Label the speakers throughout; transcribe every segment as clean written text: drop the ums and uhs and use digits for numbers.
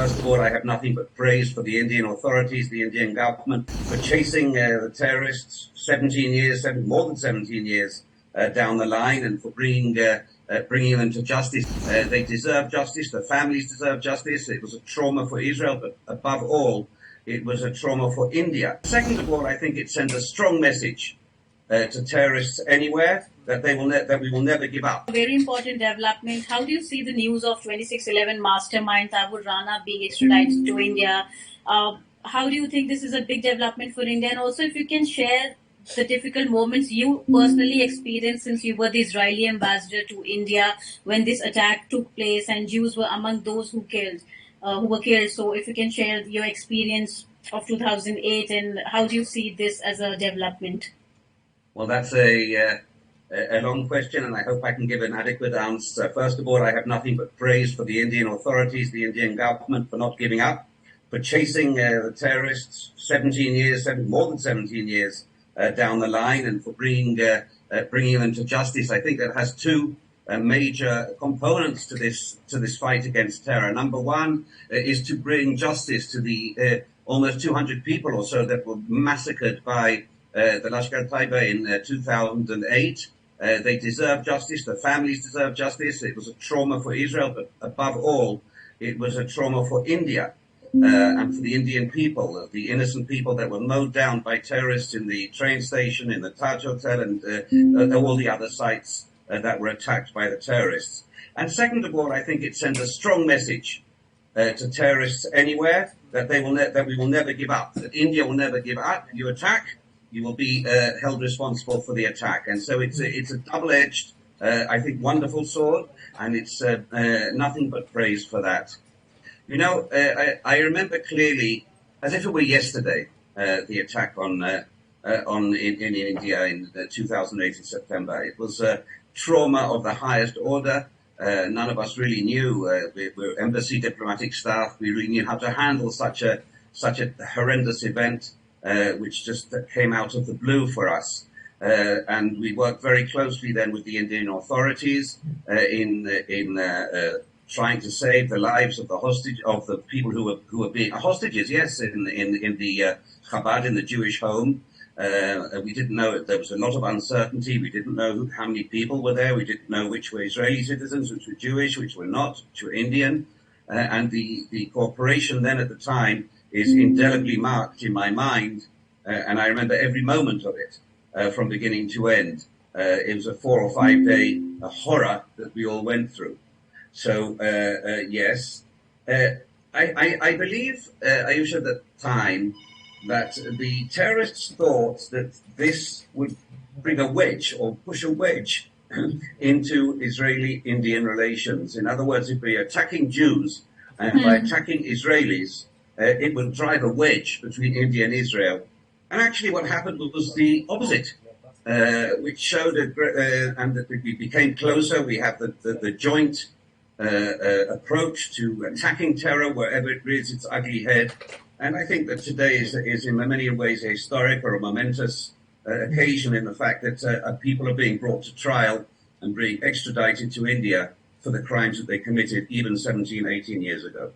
Speaker 1: First of all, I have nothing but praise for the Indian authorities, the Indian government, for chasing the terrorists 17 years, more than 17 years down the line, and for bringing them to justice. They deserve justice. The families deserve justice. It was a trauma for Israel, but above all, it was a trauma for India. Second of all, I think it sends a strong message to terrorists anywhere that we will never give up.
Speaker 2: A very important development. How do you see the news of 2611 mastermind Tahawwur Rana being extradited to India? How do you think this is a big development for India? And also, if you can share the difficult moments you personally experienced since you were the Israeli ambassador to India when this attack took place and Jews were among those who were killed. So if you can share your experience of 2008 and how do you see this as a development?
Speaker 1: Well, that's a long question, and I hope I can give an adequate answer. First of all, I have nothing but praise for the Indian authorities, the Indian government, for not giving up, for chasing the terrorists 17 years, more than 17 years down the line, and for bringing them to justice. I think that has two major components to this fight against terror. Number one is to bring justice to the almost 200 people or so that were massacred by the Lashkar-e-Taiba in 2008. They deserve justice. The families deserve justice. It was a trauma for Israel, but above all, it was a trauma for India and for the Indian people, the innocent people that were mowed down by terrorists in the train station, in the Taj Hotel, and all the other sites that were attacked by the terrorists. And second of all, I think it sends a strong message to terrorists anywhere that we will never give up, that India will never give up. You attack, you will be held responsible for the attack. And so it's a double-edged, I think, wonderful sword, and it's nothing but praise for that. You know, I remember clearly, as if it were yesterday, the attack in India in 2008 in September. It was trauma of the highest order. None of us really knew. We're embassy diplomatic staff. We really knew how to handle such a horrendous event, which just came out of the blue for us. And we worked very closely then with the Indian authorities in trying to save the lives of the people who were being hostages. Yes, in the Chabad, in the Jewish home. We didn't know, there was a lot of uncertainty. We didn't know how many people were there. We didn't know which were Israeli citizens, which were Jewish, which were not, which were Indian. And the cooperation then at the time is indelibly marked in my mind. And I remember every moment of it from beginning to end. It was a 4 or 5 day horror that we all went through. So, yes, I believe, Ayusha, at the time, that the terrorists thought that this would bring a wedge or push a wedge into Israeli-Indian relations. In other words, if we're attacking Jews and by attacking Israelis, it would drive a wedge between India and Israel. And actually what happened was the opposite, which showed and that we became closer. We have the joint approach to attacking terror wherever it rears its ugly head. And I think that today is in many ways a historic or a momentous occasion in the fact that people are being brought to trial and being extradited to India for the crimes that they committed even 17, 18 years ago.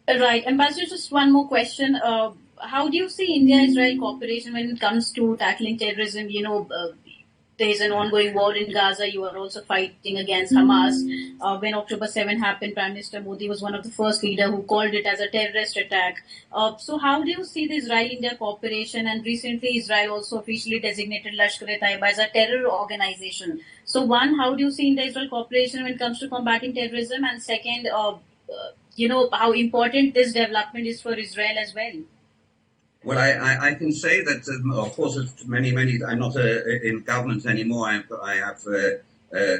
Speaker 2: Right. Ambassador, just one more question. How do you see India-Israel cooperation when it comes to tackling terrorism? You know, there is an ongoing war in Gaza. You are also fighting against Hamas. When October 7 happened, Prime Minister Modi was one of the first leaders who called it as a terrorist attack. So how do you see the Israel-India cooperation? And recently, Israel also officially designated Lashkar-e-Taiba as a terror organization. So one, how do you see India-Israel cooperation when it comes to combating terrorism? And second, you know, how important this development is for Israel as well?
Speaker 1: Well, I can say that, of course, many, I'm not in government anymore. I have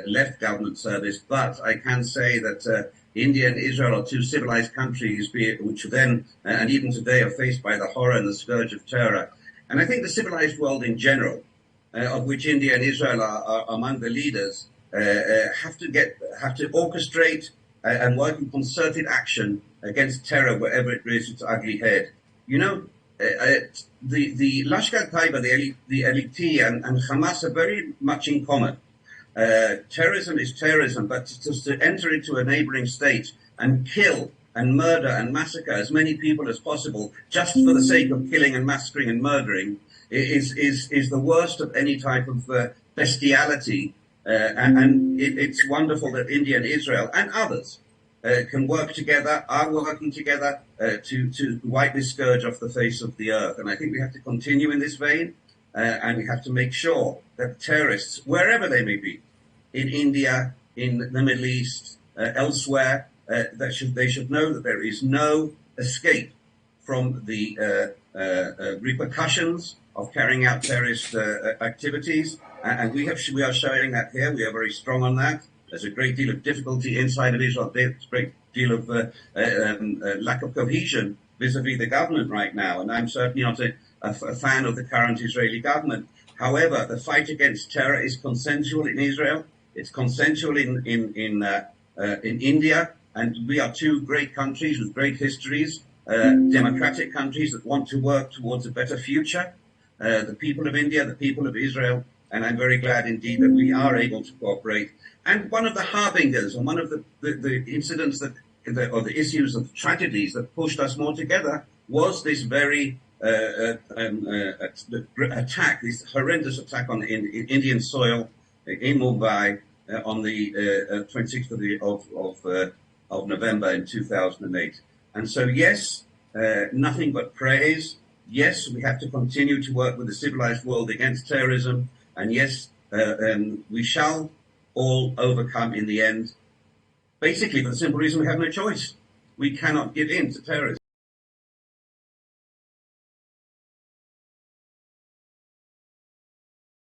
Speaker 1: left government service, but I can say that India and Israel are two civilized countries, which then, and even today, are faced by the horror and the scourge of terror. And I think the civilized world in general, of which India and Israel are among the leaders, have to orchestrate and work in concerted action against terror wherever it rears its ugly head. You know, the Lashkar-e-Taiba, the LET, and Hamas are very much in common. Terrorism is terrorism, but to enter into a neighboring state and kill and murder and massacre as many people as possible just for the sake of killing and massacring and murdering is the worst of any type of bestiality. And it's wonderful that India and Israel and others can work together, are working together to wipe this scourge off the face of the earth. And I think we have to continue in this vein, and we have to make sure that terrorists, wherever they may be, in India, in the Middle East, elsewhere, they should know that there is no escape from the repercussions of carrying out terrorist activities. And we are showing that here. We are very strong on that. There's a great deal of difficulty inside of Israel. There's a great deal of lack of cohesion vis-a-vis the government right now. And I'm certainly not a fan of the current Israeli government. However, the fight against terror is consensual in Israel. It's consensual in India. And we are two great countries with great histories, democratic countries that want to work towards a better future. The people of India, the people of Israel. And I'm very glad indeed that we are able to cooperate. And one of the harbingers and one of the incidents or the issues of tragedies that pushed us more together was this very attack, this horrendous attack on Indian soil in Mumbai on the 26th of November in 2008. And so, yes, nothing but praise. Yes, we have to continue to work with the civilized world against terrorism. And yes, we shall all overcome in the end, basically for the simple reason we have no choice. We cannot give in to terrorism.